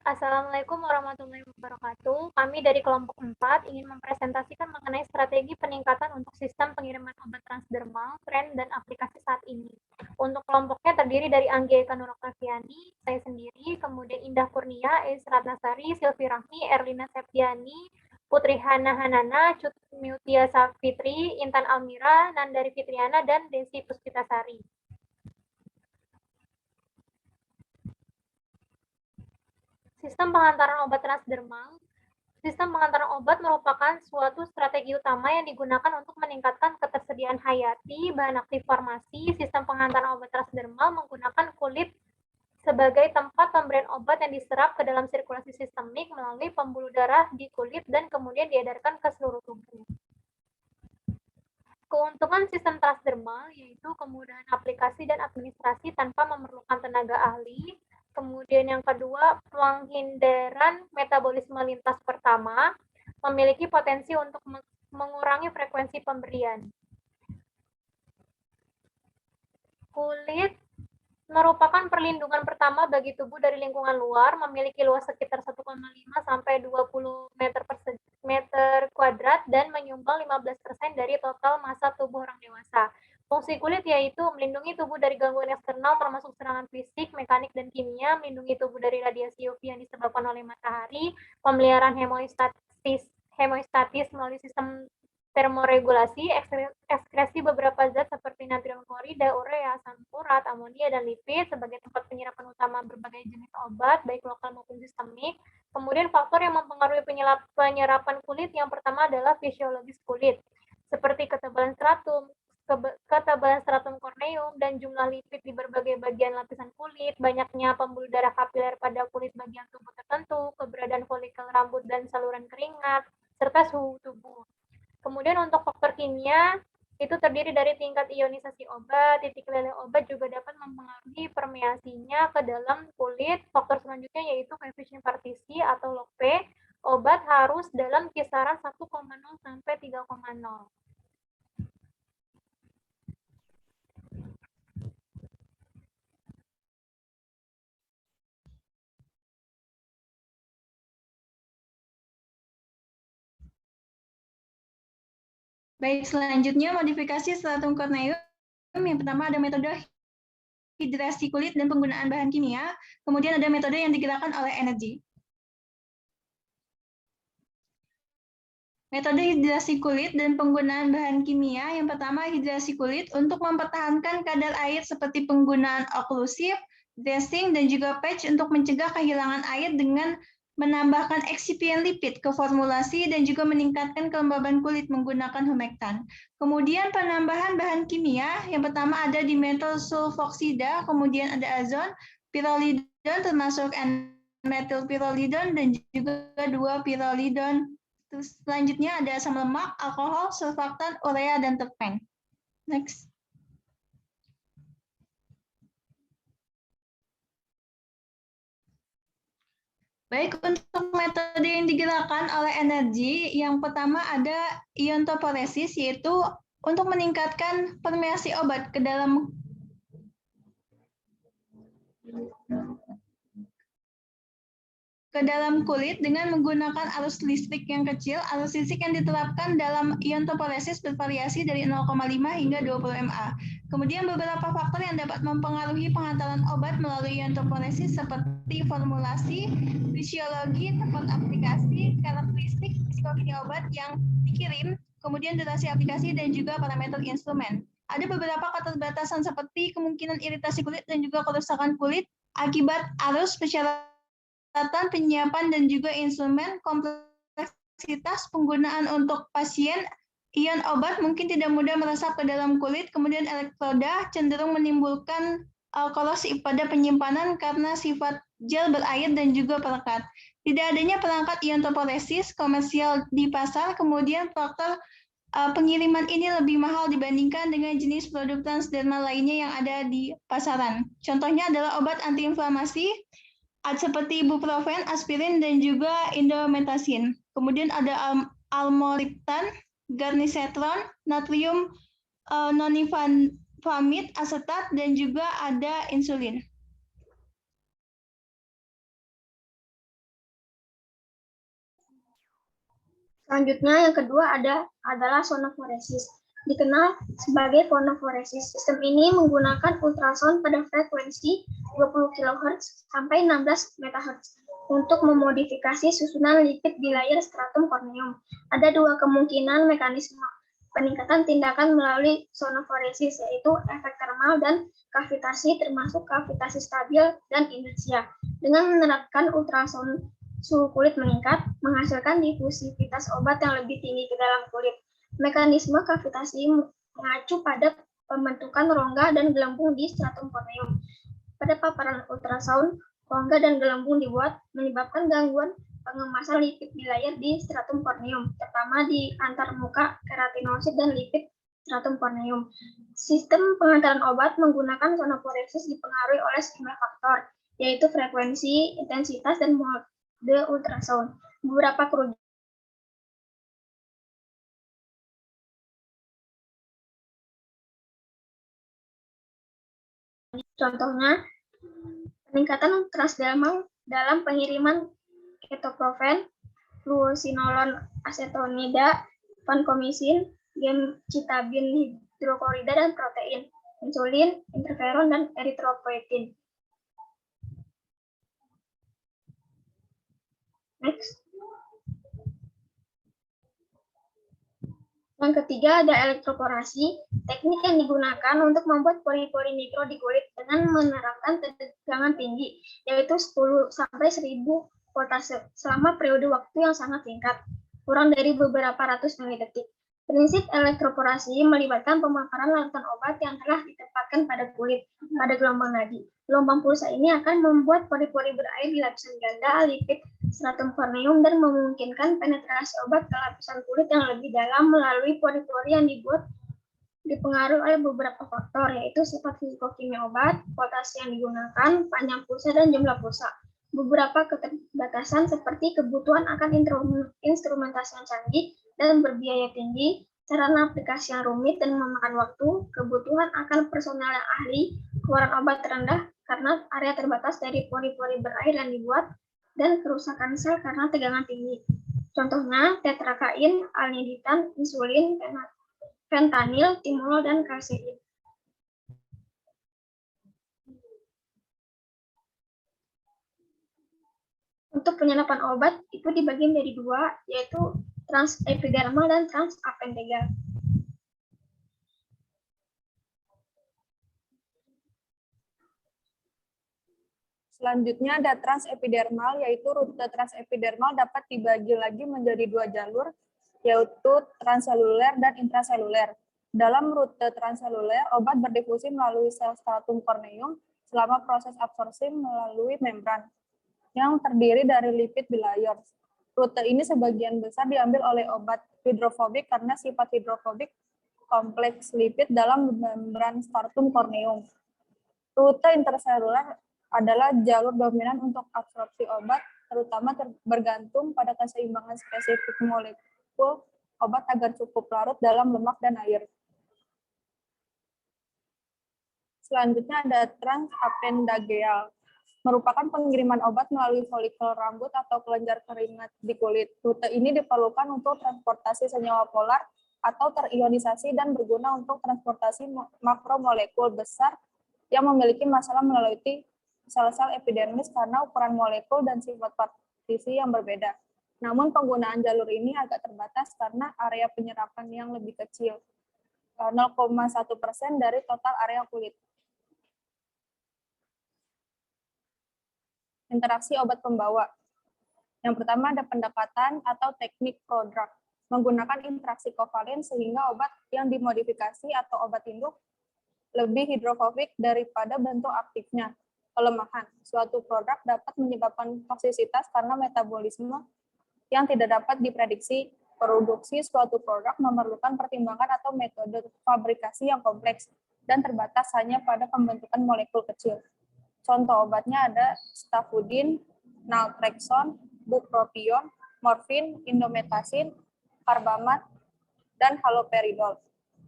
Assalamualaikum warahmatullahi wabarakatuh. Kami dari kelompok 4 ingin mempresentasikan mengenai strategi peningkatan untuk sistem pengiriman obat transdermal, tren, dan aplikasi saat ini. Untuk kelompoknya terdiri dari Anggia Eka Nuroktaviani, saya sendiri, kemudian Indah Kurnia, Eis Ratnasari, Silvi Rahmi, Erlina Septiani, Putri Hana Hanana, Cut Mutia Safitri, Intan Almira, Nandari Fitriana, dan Desi Puspitasari. Sistem pengantaran obat transdermal. Sistem pengantaran obat merupakan suatu strategi utama yang digunakan untuk meningkatkan ketersediaan hayati, bahan aktif farmasi. Sistem pengantaran obat transdermal menggunakan kulit sebagai tempat pemberian obat yang diserap ke dalam sirkulasi sistemik melalui pembuluh darah di kulit dan kemudian diedarkan ke seluruh tubuh. Keuntungan sistem transdermal yaitu kemudahan aplikasi dan administrasi tanpa memerlukan tenaga ahli. Kemudian yang kedua, penghindaran metabolisme lintas pertama, memiliki potensi untuk mengurangi frekuensi pemberian. Kulit merupakan perlindungan pertama bagi tubuh dari lingkungan luar, memiliki luas sekitar 1,5 sampai 20 meter kuadrat dan menyumbang 15% dari total massa tubuh orang dewasa. Fungsi kulit yaitu melindungi tubuh dari gangguan eksternal termasuk serangan fisik, mekanik, dan kimia, melindungi tubuh dari radiasi UV yang disebabkan oleh matahari, pemeliharaan hemostatis melalui sistem termoregulasi, ekskresi beberapa zat seperti natrium klorida, urea, asam urat, amonia, dan lipid sebagai tempat penyerapan utama berbagai jenis obat, baik lokal maupun sistemik. Kemudian faktor yang mempengaruhi penyerapan kulit yang pertama adalah fisiologis kulit, seperti ketebalan stratum korneum, dan jumlah lipid di berbagai bagian lapisan kulit, banyaknya pembuluh darah kapiler pada kulit bagian tubuh tertentu, keberadaan folikel rambut dan saluran keringat, serta suhu tubuh. Kemudian untuk faktor kimia, itu terdiri dari tingkat ionisasi obat, titik leleh obat juga dapat mempengaruhi permeasinya ke dalam kulit. Faktor selanjutnya yaitu koefisien partisi atau log P. Obat harus dalam kisaran 1,0 sampai 3,0. Baik, selanjutnya modifikasi stratum corneum. Yang pertama ada metode hidrasi kulit dan penggunaan bahan kimia. Kemudian ada metode yang digerakkan oleh energi. Metode hidrasi kulit dan penggunaan bahan kimia. Yang pertama, hidrasi kulit untuk mempertahankan kadar air seperti penggunaan oklusif, dressing, dan juga patch untuk mencegah kehilangan air dengan menambahkan eksipien lipid ke formulasi dan juga meningkatkan kelembaban kulit menggunakan humectan. Kemudian penambahan bahan kimia, yang pertama ada dimethyl sulfoksida, kemudian ada azon, pyrrolidon termasuk N-methylpyrrolidon dan juga 2-pyrrolidon. Terus selanjutnya ada asam lemak, alkohol, surfaktan, urea, dan terpen. Next. Baik, untuk metode yang digerakkan oleh energi, yang pertama ada iontoporesis, yaitu untuk meningkatkan permeasi obat ke dalam kulit dengan menggunakan arus listrik yang kecil. Arus listrik yang diterapkan dalam iontoporesis bervariasi dari 0,5 hingga 20 mA. Kemudian beberapa faktor yang dapat mempengaruhi pengantaran obat melalui iontoporesis seperti formulasi, fisiologi, tempat aplikasi, karakteristik psikokimia obat yang dikirim, kemudian durasi aplikasi, dan juga parameter instrumen. Ada beberapa keterbatasan seperti kemungkinan iritasi kulit dan juga kerusakan kulit akibat arus penyiapan dan juga instrumen, kompleksitas penggunaan untuk pasien, ion obat mungkin tidak mudah meresap ke dalam kulit, kemudian elektroda cenderung menimbulkan korosi pada penyimpanan karena sifat gel berair dan juga perekat. Tidak adanya perangkat iontoporesis komersial di pasar, kemudian faktor pengiriman ini lebih mahal dibandingkan dengan jenis produk transdermal lainnya yang ada di pasaran. Contohnya adalah obat antiinflamasi seperti ibuprofen, aspirin, dan juga indomethacin. Kemudian ada almoliptan, garnisetron, natrium nonifamid, asetat, dan juga ada insulin. Selanjutnya yang kedua adalah sonoforesis. Dikenal sebagai fonoforesis. Sistem ini menggunakan ultrasound pada frekuensi 20 kHz sampai 16 MHz untuk memodifikasi susunan lipid di layar stratum korneum. Ada dua kemungkinan mekanisme peningkatan tindakan melalui sonoforesis, yaitu efek termal dan kavitasi, termasuk kavitasi stabil dan inersia. Dengan menerapkan ultrasound, suhu kulit meningkat, menghasilkan difusivitas obat yang lebih tinggi ke dalam kulit. Mekanisme kavitasi mengacu pada pembentukan rongga dan gelembung di stratum korneum. Pada paparan ultrasound, rongga dan gelembung dibuat, menyebabkan gangguan pengemasan lipid di layar di stratum korneum, terutama di antarmuka keratinosit dan lipid stratum korneum. Sistem pengantaran obat menggunakan sonoforesis dipengaruhi oleh sejumlah faktor, yaitu frekuensi, intensitas, dan mode ultrasound. Beberapa kerugian contohnya peningkatan transdermal dalam pengiriman ketoprofen, fluosinolon asetonida, vankomisin, gemcitabin hidroklorida, dan protein, insulin, interferon, dan eritropoietin. Next. Yang ketiga ada elektroporasi, teknik yang digunakan untuk membuat pori-pori mikro di kulit dengan menerapkan tegangan tinggi, yaitu 10 sampai 1000 voltase selama periode waktu yang sangat singkat, kurang dari beberapa ratus milidetik. Prinsip elektroporasi melibatkan pemaparan larutan obat yang telah ditempatkan pada kulit pada gelombang nadi. Gelombang pulsa ini akan membuat pori-pori berair di lapisan ganda lipid stratum korneum dan memungkinkan penetrasi obat ke lapisan kulit yang lebih dalam melalui pori-pori yang dipengaruhi oleh beberapa faktor, yaitu sifat fisikokimia obat, voltase yang digunakan, panjang pulsa, dan jumlah pulsa. Beberapa keterbatasan seperti kebutuhan akan instrumentasi yang canggih dan berbiaya tinggi, sarana aplikasi yang rumit dan memakan waktu, kebutuhan akan personel yang ahli, keluaran obat rendah karena area terbatas dari pori-pori berair yang dibuat, dan kerusakan sel karena tegangan tinggi. Contohnya tetrakain, alniditan, insulin, fentanyl, timolol, dan kalsein. Untuk penyerapan obat itu dibagi menjadi dua, yaitu transepidermal dan transapendegal. Selanjutnya ada transepidermal, yaitu rute transepidermal dapat dibagi lagi menjadi dua jalur, yaitu transseluler dan intraseluler. Dalam rute transseluler, obat berdifusi melalui sel stratum korneum selama proses absorpsi melalui membran yang terdiri dari lipid bilayer. Rute ini sebagian besar diambil oleh obat hidrofobik karena sifat hidrofobik kompleks lipid dalam membran stratum korneum. Rute interseluler adalah jalur dominan untuk absorpsi obat, terutama bergantung pada keseimbangan spesifik molekul obat agar cukup larut dalam lemak dan air. Selanjutnya ada transapendageal, merupakan pengiriman obat melalui folikel rambut atau kelenjar keringat di kulit. Rute ini diperlukan untuk transportasi senyawa polar atau terionisasi dan berguna untuk transportasi makromolekul besar yang memiliki masalah melalui sel-sel epidermis karena ukuran molekul dan sifat partisi yang berbeda. Namun penggunaan jalur ini agak terbatas karena area penyerapan yang lebih kecil, 0,1% dari total area kulit. Interaksi obat pembawa. Yang pertama ada pendekatan atau teknik prodrug, menggunakan interaksi kovalen sehingga obat yang dimodifikasi atau obat induk lebih hidrofobik daripada bentuk aktifnya. Kelemahan, suatu produk dapat menyebabkan toksisitas karena metabolisme yang tidak dapat diprediksi. Produksi suatu produk memerlukan pertimbangan atau metode fabrikasi yang kompleks dan terbatas hanya pada pembentukan molekul kecil. Contoh obatnya ada stafudin, naltrexone, bupropion, morfin, indometasin, karbamat, dan haloperidol.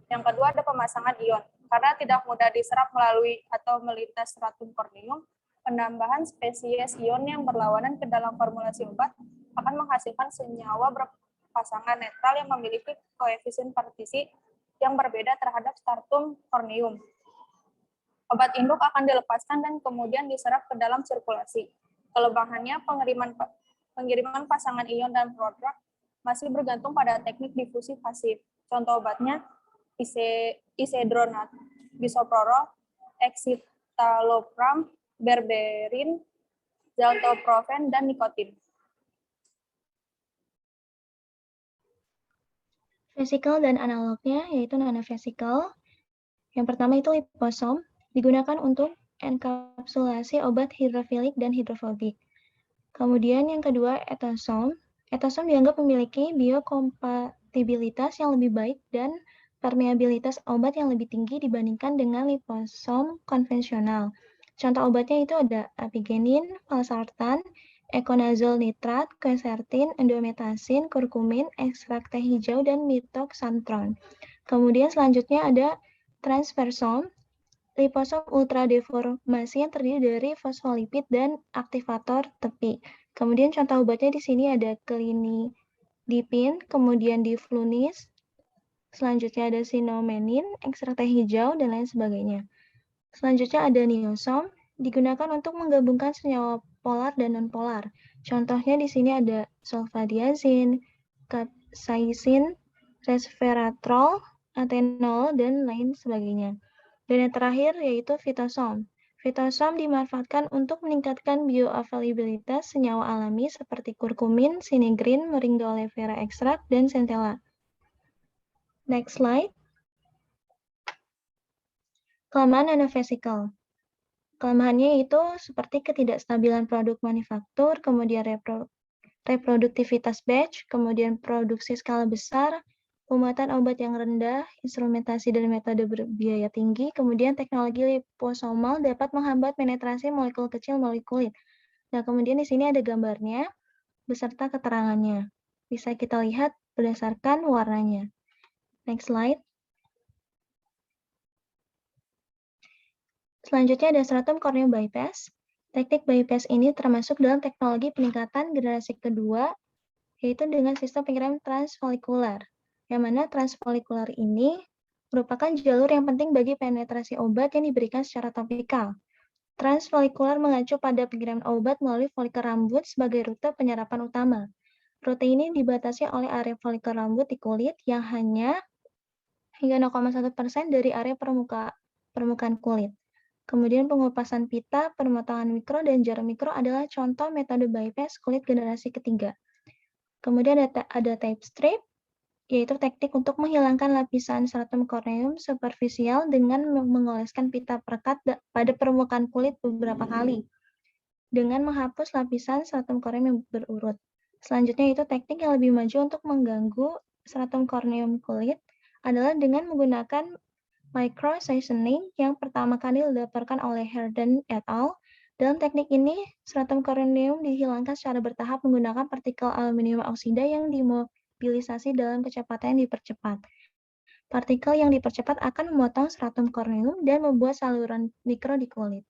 Yang kedua ada pemasangan ion. Karena tidak mudah diserap melalui atau melintas stratum korneum, penambahan spesies ion yang berlawanan ke dalam formulasi obat akan menghasilkan senyawa pasangan netral yang memiliki koefisien partisi yang berbeda terhadap stratum corneum. Obat induk akan dilepaskan dan kemudian diserap ke dalam sirkulasi. Kelebihannya, pengiriman pasangan ion dan prodrug masih bergantung pada teknik difusi pasif. Contoh obatnya isedronat, bisoprolol, escitalopram, berberin, zoltoprofen, dan nikotin. Vesikel dan analognya yaitu nanovesikel. Yang pertama itu liposom, digunakan untuk enkapsulasi obat hidrofilik dan hidrofobik. Kemudian yang kedua etosom. Etosom dianggap memiliki biokompatibilitas yang lebih baik dan permeabilitas obat yang lebih tinggi dibandingkan dengan liposom konvensional. Contoh obatnya itu ada apigenin, valsartan, econazole nitrat, quercetin, endometasin, kurkumin, ekstrak teh hijau, dan mitoxantron. Kemudian selanjutnya ada transfersom, liposom ultradeformasi yang terdiri dari fosfolipid dan aktivator tepi. Kemudian contoh obatnya di sini ada clinidipin, kemudian diflunis, selanjutnya ada sinomenin, ekstrak teh hijau, dan lain sebagainya. Selanjutnya ada niosom, digunakan untuk menggabungkan senyawa polar dan nonpolar. Contohnya di sini ada sulfadiazin, capsaicin, resveratrol, atenolol, dan lain sebagainya. Dan yang terakhir yaitu fitosom. Fitosom dimanfaatkan untuk meningkatkan bioavailabilitas senyawa alami seperti kurkumin, sinigrin, moringa oleifera ekstrak, dan centella. Next slide. Kelemahan nanovesikel. Kelemahannya itu seperti ketidakstabilan produk manufaktur, kemudian reproduktivitas batch, kemudian produksi skala besar, pemuatan obat yang rendah, instrumentasi dan metode berbiaya tinggi, kemudian teknologi liposomal dapat menghambat penetrasi molekul kecil molekulit. Nah, kemudian di sini ada gambarnya beserta keterangannya. Bisa kita lihat berdasarkan warnanya. Next slide. Selanjutnya ada stratum corneum bypass. Teknik bypass ini termasuk dalam teknologi peningkatan generasi kedua, yaitu dengan sistem pengiriman transfolikular. Yang mana transfolikular ini merupakan jalur yang penting bagi penetrasi obat yang diberikan secara topikal. Transfolikular mengacu pada pengiriman obat melalui folikel rambut sebagai rute penyerapan utama. Rute ini dibatasi oleh area folikel rambut di kulit yang hanya hingga 0,1% dari area permukaan kulit. Kemudian pengupasan pita, pemotongan mikro, dan jarum mikro adalah contoh metode bypass kulit generasi ketiga. Kemudian ada tape strip, yaitu teknik untuk menghilangkan lapisan stratum corneum superficial dengan mengoleskan pita perekat pada permukaan kulit beberapa kali, dengan menghapus lapisan stratum corneum yang berurut. Selanjutnya itu teknik yang lebih maju untuk mengganggu stratum corneum kulit adalah dengan menggunakan micro-seasoning yang pertama kali dilaporkan oleh Herden et al. Dalam teknik ini, stratum corneum dihilangkan secara bertahap menggunakan partikel aluminium oksida yang dimobilisasi dalam kecepatan yang dipercepat. Partikel yang dipercepat akan memotong stratum corneum dan membuat saluran mikro di kulit.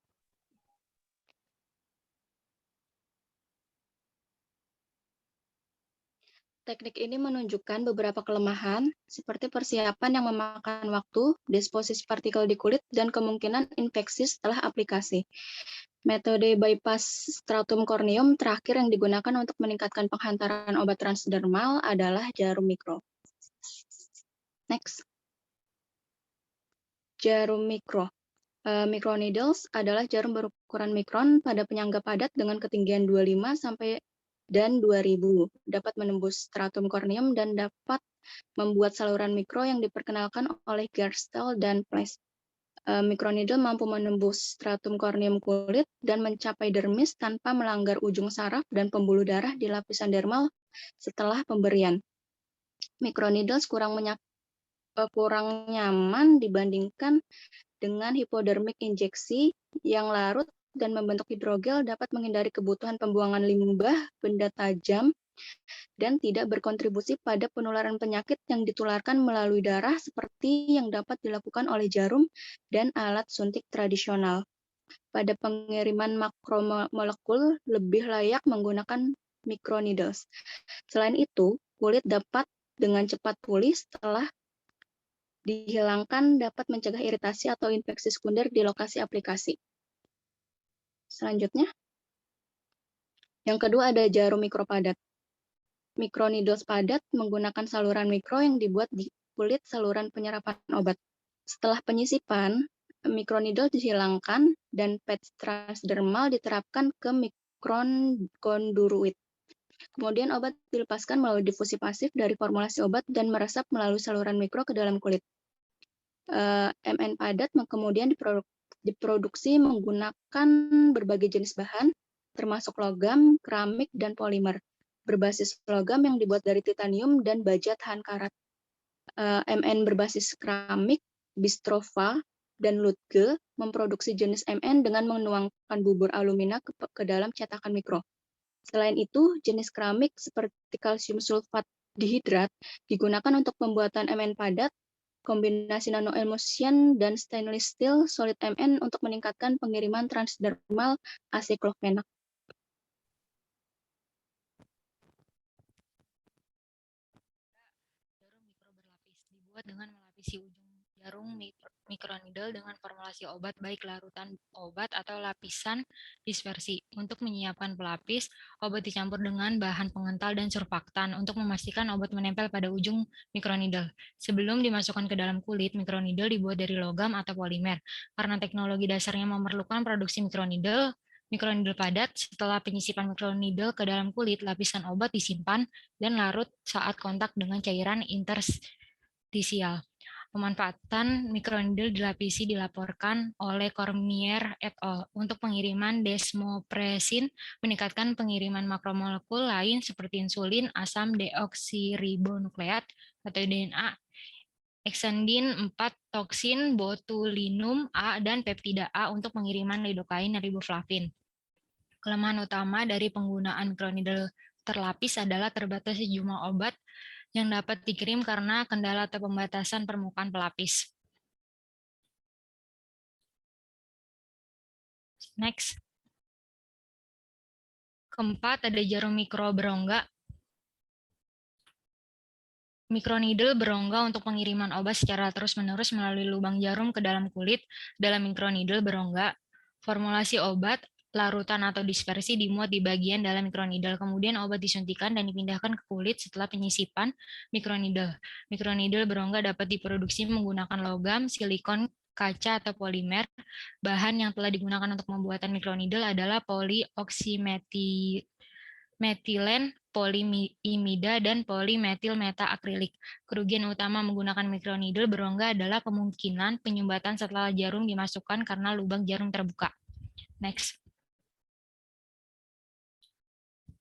Teknik ini menunjukkan beberapa kelemahan, seperti persiapan yang memakan waktu, disposisi partikel di kulit, dan kemungkinan infeksi setelah aplikasi. Metode bypass stratum corneum terakhir yang digunakan untuk meningkatkan penghantaran obat transdermal adalah jarum mikro. Next. Jarum mikro. Microneedles adalah jarum berukuran mikron pada penyangga padat dengan ketinggian 25 sampai dan 2000, dapat menembus stratum corneum dan dapat membuat saluran mikro yang diperkenalkan oleh Gerstel dan Pleiss. Microneedle mampu menembus stratum corneum kulit dan mencapai dermis tanpa melanggar ujung saraf dan pembuluh darah di lapisan dermal setelah pemberian. Microneedles kurang nyaman dibandingkan dengan hipodermic injeksi yang larut dan membentuk hidrogel, dapat menghindari kebutuhan pembuangan limbah benda tajam dan tidak berkontribusi pada penularan penyakit yang ditularkan melalui darah seperti yang dapat dilakukan oleh jarum dan alat suntik tradisional. Pada pengiriman makromolekul lebih layak menggunakan microneedles. Selain itu, kulit dapat dengan cepat pulih setelah dihilangkan, dapat mencegah iritasi atau infeksi sekunder di lokasi aplikasi. Selanjutnya, yang kedua ada jarum mikro padat. Microneedles padat menggunakan saluran mikro yang dibuat di kulit saluran penyerapan obat. Setelah penyisipan, microneedle dihilangkan dan patch transdermal diterapkan ke mikron konduit. Kemudian obat dilepaskan melalui difusi pasif dari formulasi obat dan meresap melalui saluran mikro ke dalam kulit. MN padat kemudian diproduksi menggunakan berbagai jenis bahan, termasuk logam, keramik, dan polimer. Berbasis logam yang dibuat dari titanium dan baja tahan karat. MN berbasis keramik, Bistrova, dan Lutke memproduksi jenis MN dengan menuangkan bubur alumina ke dalam cetakan mikro. Selain itu, jenis keramik seperti kalsium sulfat dihidrat digunakan untuk pembuatan MN padat, kombinasi nano-emulsion dan stainless steel solid MN untuk meningkatkan pengiriman transdermal acyclovir. Jarum mikro berlapis dibuat dengan melapisi ujung jarum microneedle dengan formulasi obat baik larutan obat atau lapisan dispersi. Untuk menyiapkan pelapis, obat dicampur dengan bahan pengental dan surfaktan untuk memastikan obat menempel pada ujung microneedle. Sebelum dimasukkan ke dalam kulit, microneedle dibuat dari logam atau polimer. Karena teknologi dasarnya memerlukan produksi microneedle padat, setelah penyisipan microneedle ke dalam kulit, lapisan obat disimpan dan larut saat kontak dengan cairan interstisial. Pemanfaatan microneedle dilapisi dilaporkan oleh Cormier et al. Untuk pengiriman desmopressin meningkatkan pengiriman makromolekul lain seperti insulin, asam deoksiribonukleat atau DNA, exendin 4, toksin, botulinum A, dan peptida A untuk pengiriman lidokain dan riboflavin. Kelemahan utama dari penggunaan microneedle terlapis adalah terbatasnya jumlah obat yang dapat dikirim karena kendala atau pembatasan permukaan pelapis. Next. Keempat, ada jarum mikro berongga. Microneedle berongga untuk pengiriman obat secara terus-menerus melalui lubang jarum ke dalam kulit. Dalam microneedle berongga, formulasi obat, larutan atau dispersi dimuat di bagian dalam microneedle. Kemudian obat disuntikan dan dipindahkan ke kulit setelah penyisipan microneedle. Microneedle berongga dapat diproduksi menggunakan logam, silikon, kaca, atau polimer. Bahan yang telah digunakan untuk pembuatan microneedle adalah polioxymethylene, polyimida, dan polymethyl metaakrilik. Kerugian utama menggunakan microneedle berongga adalah kemungkinan penyumbatan setelah jarum dimasukkan karena lubang jarum terbuka. Next.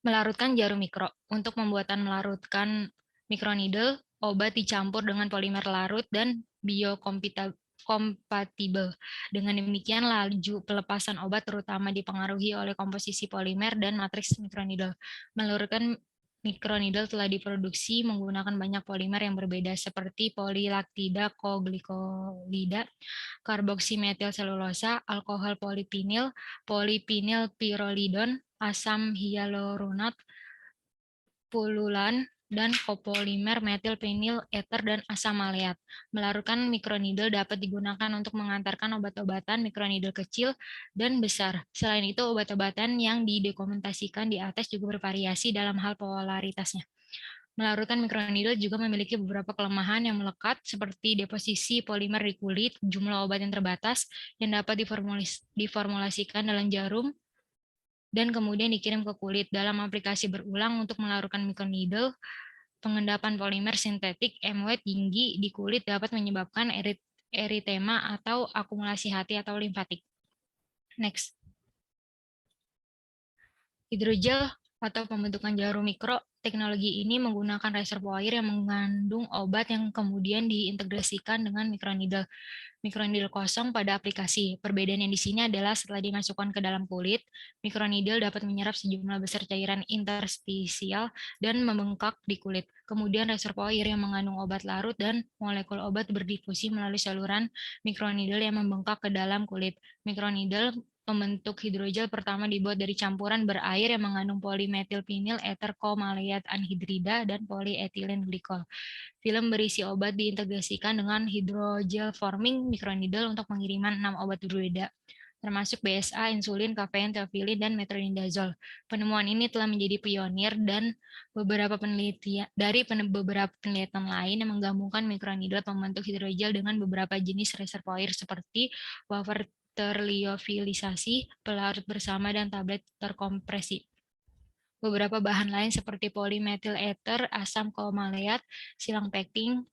Melarutkan jarum mikro. Untuk pembuatan melarutkan microneedle, obat dicampur dengan polimer larut dan biokompatibel. Dengan demikian, laju pelepasan obat terutama dipengaruhi oleh komposisi polimer dan matriks microneedle. Melarutkan microneedle telah diproduksi menggunakan banyak polimer yang berbeda seperti polilaktida koglikolida, karboksimetilselulosa, alkohol polipinil, polipinil pirolidon, asam hyaluronat, pululan, dan kopolimer metil penil eter dan asam maleat. Melarutkan microneedle dapat digunakan untuk mengantarkan obat-obatan microneedle kecil dan besar. Selain itu, obat-obatan yang didokumentasikan di atas juga bervariasi dalam hal polaritasnya. Melarutkan microneedle juga memiliki beberapa kelemahan yang melekat seperti deposisi polimer di kulit, jumlah obat yang terbatas yang dapat diformulasikan dalam jarum, dan kemudian dikirim ke kulit. Dalam aplikasi berulang untuk melarutkan microneedle, pengendapan polimer sintetik MW tinggi di kulit dapat menyebabkan eritema atau akumulasi hati atau limfatik. Next. Hidrogel atau pembentukan jarum mikro. Teknologi ini menggunakan reservoir yang mengandung obat yang kemudian diintegrasikan dengan microneedle kosong pada aplikasi. Perbedaan yang di sini adalah setelah dimasukkan ke dalam kulit, microneedle dapat menyerap sejumlah besar cairan interstisial dan membengkak di kulit. Kemudian reservoir yang mengandung obat larut dan molekul obat berdifusi melalui saluran microneedle yang membengkak ke dalam kulit. Microneedle pembentuk hidrogel pertama dibuat dari campuran berair yang mengandung polimetilvinil ether komaleat anhidrida dan polyethylene glycol. Film berisi obat diintegrasikan dengan hydrogel forming microneedle untuk pengiriman 6 obat berbeda, termasuk BSA, insulin, kafein, teofilin, dan metronidazole. Penemuan ini telah menjadi pionir dan beberapa penelitian lain yang menggabungkan microneedle pembentuk hidrogel dengan beberapa jenis reservoir seperti wafer terliofilisasi, pelarut bersama, dan tablet terkompresi. Beberapa bahan lain seperti polimetil ether, asam komaleat, silang pektin,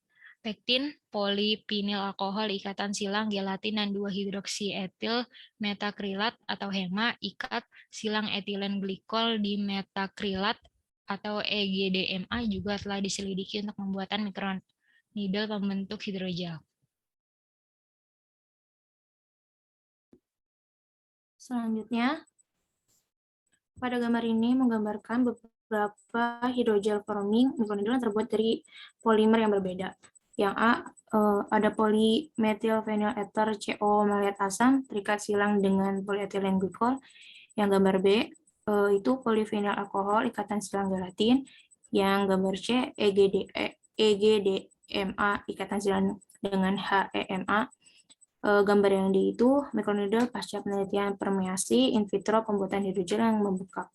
polipinil alkohol, ikatan silang, gelatin, dan 2-hidroksietil metakrilat atau HEMA, ikat silang etilen glikol di metakrilat atau EGDMA juga telah diselidiki untuk pembuatan microneedle pembentuk hidrogel. Selanjutnya, pada gambar ini menggambarkan beberapa hidrogel forming microneedle yang terbuat dari polimer yang berbeda. Yang A, ada polymethyl ether CO maleat asam terikat silang dengan polyethylene glycol. Yang gambar B, itu polyvinyl alkohol ikatan silang gelatin. Yang gambar C, EGDMA ikatan silang dengan HEMA. Gambar yang di itu microneedle pasca penelitian permeasi in vitro pembuatan hidrogel yang membekak.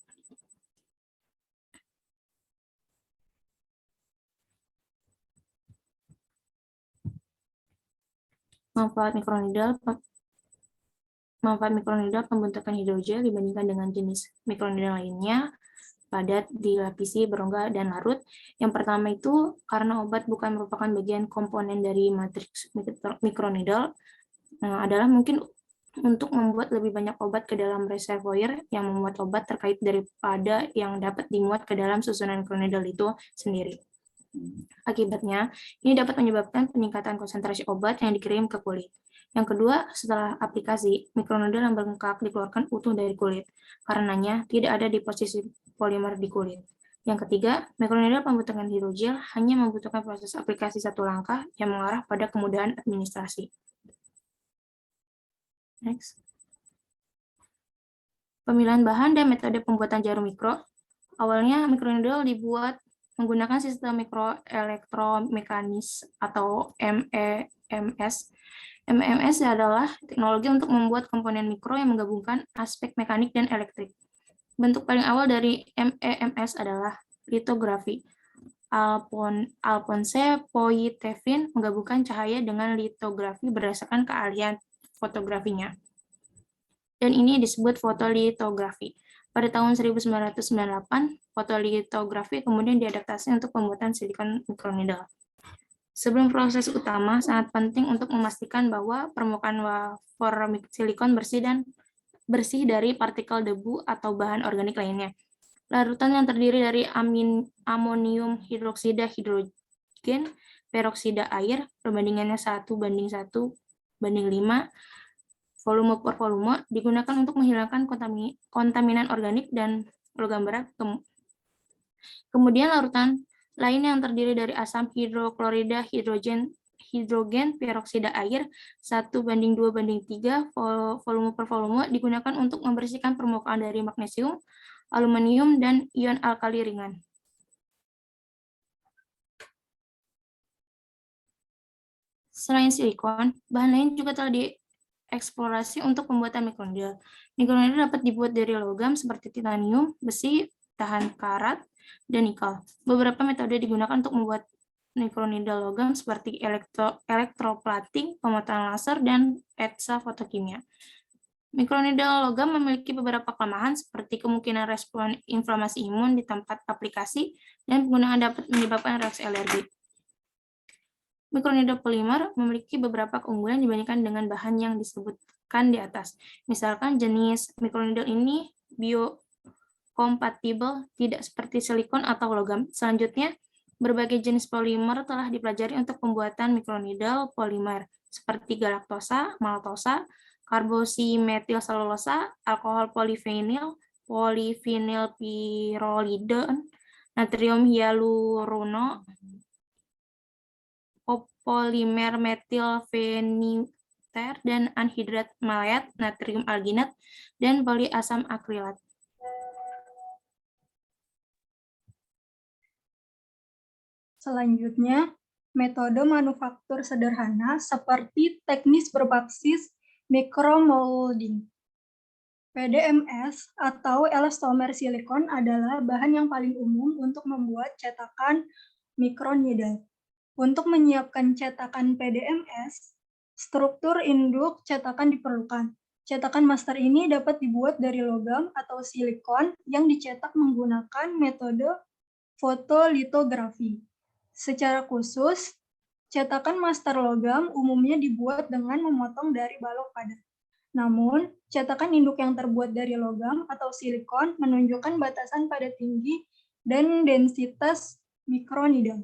Manfaat microneedle pembentukan hidrogel dibandingkan dengan jenis microneedle lainnya, padat, dilapisi, berongga, dan larut. Yang pertama itu karena obat bukan merupakan bagian komponen dari matriks microneedle, adalah mungkin untuk membuat lebih banyak obat ke dalam reservoir yang memuat obat terkait daripada yang dapat dimuat ke dalam susunan microneedle itu sendiri. Akibatnya, ini dapat menyebabkan peningkatan konsentrasi obat yang dikirim ke kulit. Yang kedua, setelah aplikasi, microneedle yang bengkak dikeluarkan utuh dari kulit. Karenanya, tidak ada deposisi polimer di kulit. Yang ketiga, microneedle pembentukan hidrogel hanya membutuhkan proses aplikasi satu langkah yang mengarah pada kemudahan administrasi. Next. Pemilihan bahan dan metode pembuatan jarum mikro. Awalnya microneedle dibuat menggunakan sistem mikroelektromekanis atau MEMS. MEMS adalah teknologi untuk membuat komponen mikro yang menggabungkan aspek mekanik dan elektrik. Bentuk paling awal dari MEMS adalah litografi. Alphonse Poitevin menggabungkan cahaya dengan litografi berdasarkan keahlian fotografinya. Dan ini disebut fotolitografi. Pada tahun 1998, fotolitografi kemudian diadaptasi untuk pembuatan silikon microneedle. Sebelum proses utama, sangat penting untuk memastikan bahwa permukaan wafer silikon bersih dari partikel debu atau bahan organik lainnya. Larutan yang terdiri dari amonium hidroksida hidrogen peroksida air, perbandingannya 1:1:5, volume per volume, digunakan untuk menghilangkan kontaminan organik dan logam berat. Kemudian larutan lain yang terdiri dari asam hidroklorida hidrogen peroksida air 1:2:3, volume per volume, digunakan untuk membersihkan permukaan dari magnesium, aluminium, dan ion alkali ringan. Selain silikon, bahan lain juga telah dieksplorasi untuk pembuatan microneedle. Microneedle dapat dibuat dari logam seperti titanium, besi, tahan karat, dan nikel. Beberapa metode digunakan untuk membuat microneedle logam seperti elektroplating, pemotongan laser, dan etsa fotokimia. Microneedle logam memiliki beberapa kelemahan seperti kemungkinan respon inflamasi imun di tempat aplikasi dan penggunaan dapat menyebabkan reaksi alergi. Microneedle polimer memiliki beberapa keunggulan dibandingkan dengan bahan yang disebutkan di atas. Misalkan jenis microneedle ini biokompatibel, tidak seperti silikon atau logam. Selanjutnya, berbagai jenis polimer telah dipelajari untuk pembuatan microneedle polimer, seperti galaktosa, maltosa, karbosimetil selulosa, alkohol polivinil pyrrolide, natrium hyalurono, polimer metil ester dan anhidrat malayat, natrium alginat, dan poliasam akrilat. Selanjutnya, metode manufaktur sederhana seperti teknis berbasis micromolding. PDMS atau elastomer silikon adalah bahan yang paling umum untuk membuat cetakan microneedle. Untuk menyiapkan cetakan PDMS, struktur induk cetakan diperlukan. Cetakan master ini dapat dibuat dari logam atau silikon yang dicetak menggunakan metode fotolitografi. Secara khusus, cetakan master logam umumnya dibuat dengan memotong dari balok padat. Namun, cetakan induk yang terbuat dari logam atau silikon menunjukkan batasan pada tinggi dan densitas microneedle.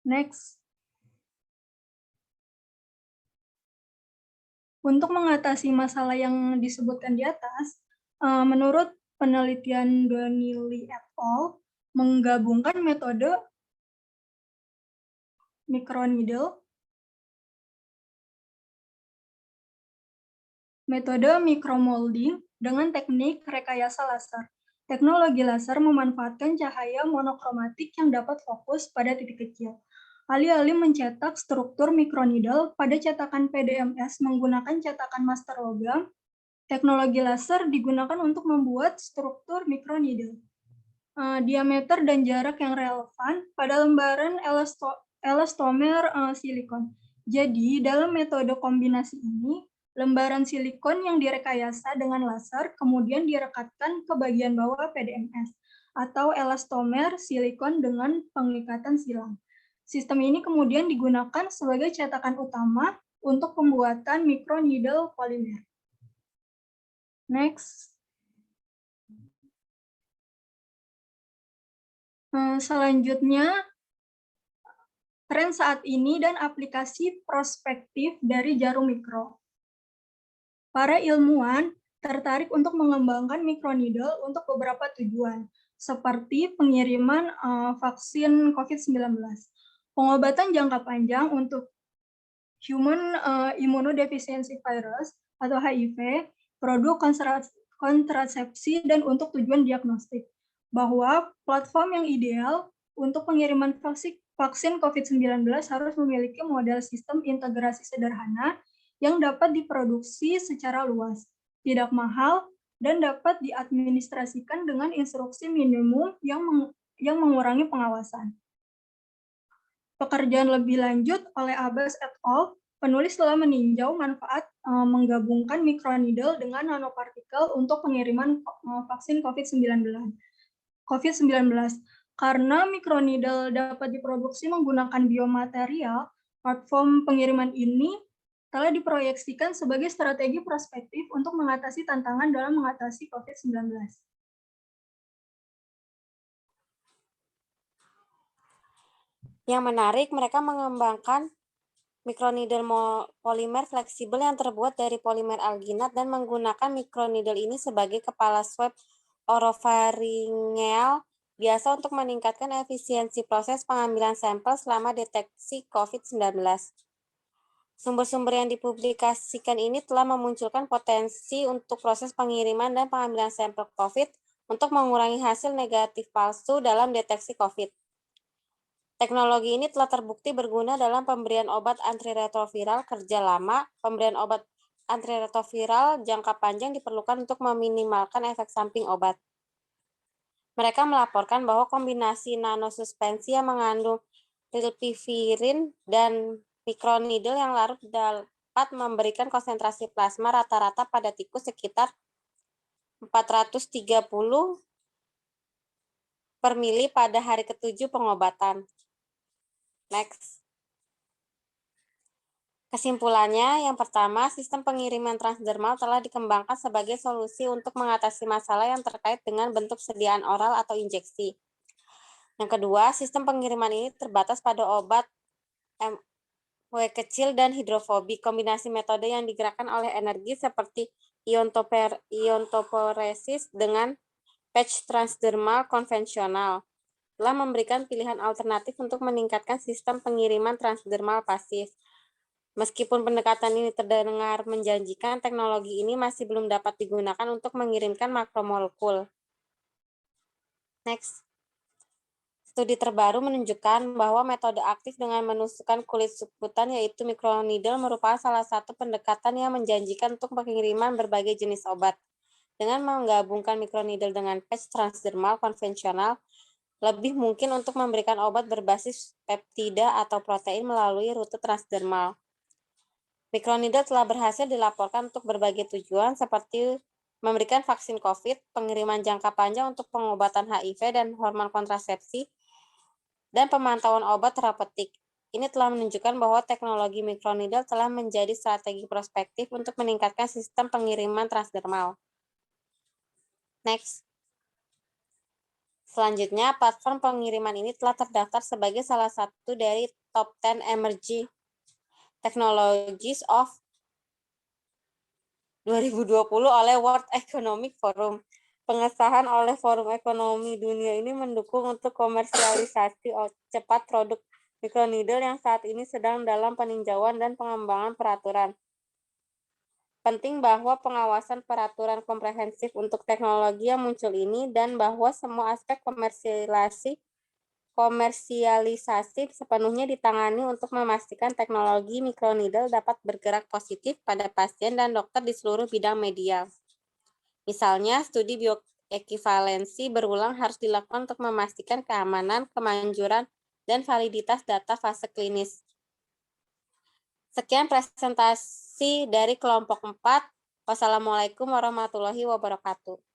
Next. Untuk mengatasi masalah yang disebutkan di atas, menurut penelitian Donnelly et al. Menggabungkan metode microneedle, metode micromolding dengan teknik rekayasa laser. Teknologi laser memanfaatkan cahaya monokromatik yang dapat fokus pada titik kecil. Alih-alih mencetak struktur microneedle pada cetakan PDMS menggunakan cetakan master logam, teknologi laser digunakan untuk membuat struktur microneedle. Diameter dan jarak yang relevan pada lembaran elastomer silikon. Jadi, dalam metode kombinasi ini, lembaran silikon yang direkayasa dengan laser kemudian direkatkan ke bagian bawah PDMS atau elastomer silikon dengan pengikatan silang. Sistem ini kemudian digunakan sebagai cetakan utama untuk pembuatan microneedle polimer. Next. Selanjutnya, tren saat ini dan aplikasi prospektif dari jarum mikro. Para ilmuwan tertarik untuk mengembangkan microneedle untuk beberapa tujuan, seperti pengiriman vaksin COVID-19, pengobatan jangka panjang untuk human immunodeficiency virus atau HIV, produk kontrasepsi, dan untuk tujuan diagnostik. Bahwa platform yang ideal untuk pengiriman vaksin COVID-19 harus memiliki model sistem integrasi sederhana yang dapat diproduksi secara luas, tidak mahal, dan dapat diadministrasikan dengan instruksi minimum yang mengurangi pengawasan. Pekerjaan lebih lanjut oleh Abbas et al., penulis telah meninjau manfaat menggabungkan microneedle dengan nanopartikel untuk pengiriman vaksin COVID-19. Karena microneedle dapat diproduksi menggunakan biomaterial, platform pengiriman ini telah diproyeksikan sebagai strategi prospektif untuk mengatasi tantangan dalam mengatasi COVID-19. Yang menarik, mereka mengembangkan microneedle polimer fleksibel yang terbuat dari polimer alginat dan menggunakan microneedle ini sebagai kepala swab orofaringeal biasa untuk meningkatkan efisiensi proses pengambilan sampel selama deteksi COVID-19. Sumber-sumber yang dipublikasikan ini telah memunculkan potensi untuk proses pengiriman dan pengambilan sampel COVID untuk mengurangi hasil negatif palsu dalam deteksi COVID. Teknologi ini telah terbukti berguna dalam pemberian obat antiretroviral kerja lama. Pemberian obat antiretroviral jangka panjang diperlukan untuk meminimalkan efek samping obat. Mereka melaporkan bahwa kombinasi nanosuspensi yang mengandung rilpivirin dan microneedle yang larut dapat memberikan konsentrasi plasma rata-rata pada tikus sekitar 430 per mili pada hari ke-7 pengobatan. Next. Kesimpulannya, yang pertama, sistem pengiriman transdermal telah dikembangkan sebagai solusi untuk mengatasi masalah yang terkait dengan bentuk sediaan oral atau injeksi. Yang kedua, sistem pengiriman ini terbatas pada obat MW kecil dan hidrofobik. Kombinasi metode yang digerakkan oleh energi seperti iontoporesis dengan patch transdermal konvensional telah memberikan pilihan alternatif untuk meningkatkan sistem pengiriman transdermal pasif. Meskipun pendekatan ini terdengar menjanjikan, teknologi ini masih belum dapat digunakan untuk mengirimkan makromolekul. Next. Studi terbaru menunjukkan bahwa metode aktif dengan menusukkan kulit subkutan yaitu microneedle merupakan salah satu pendekatan yang menjanjikan untuk pengiriman berbagai jenis obat. Dengan menggabungkan microneedle dengan patch transdermal konvensional, lebih mungkin untuk memberikan obat berbasis peptida atau protein melalui rute transdermal. Microneedle telah berhasil dilaporkan untuk berbagai tujuan seperti memberikan vaksin COVID, pengiriman jangka panjang untuk pengobatan HIV dan hormon kontrasepsi, dan pemantauan obat terapeutik. Ini telah menunjukkan bahwa teknologi microneedle telah menjadi strategi prospektif untuk meningkatkan sistem pengiriman transdermal. Next. Selanjutnya, platform pengiriman ini telah terdaftar sebagai salah satu dari top 10 emerging technologies of 2020 oleh World Economic Forum. Pengesahan oleh Forum Ekonomi Dunia ini mendukung untuk komersialisasi cepat produk microneedle yang saat ini sedang dalam peninjauan dan pengembangan peraturan. Penting bahwa pengawasan peraturan komprehensif untuk teknologi yang muncul ini dan bahwa semua aspek komersialisasi sepenuhnya ditangani untuk memastikan teknologi microneedle dapat bergerak positif pada pasien dan dokter di seluruh bidang medial. Misalnya, studi bioekivalensi berulang harus dilakukan untuk memastikan keamanan, kemanjuran, dan validitas data fase klinis. Sekian presentasi dari kelompok 4. Wassalamualaikum warahmatullahi wabarakatuh.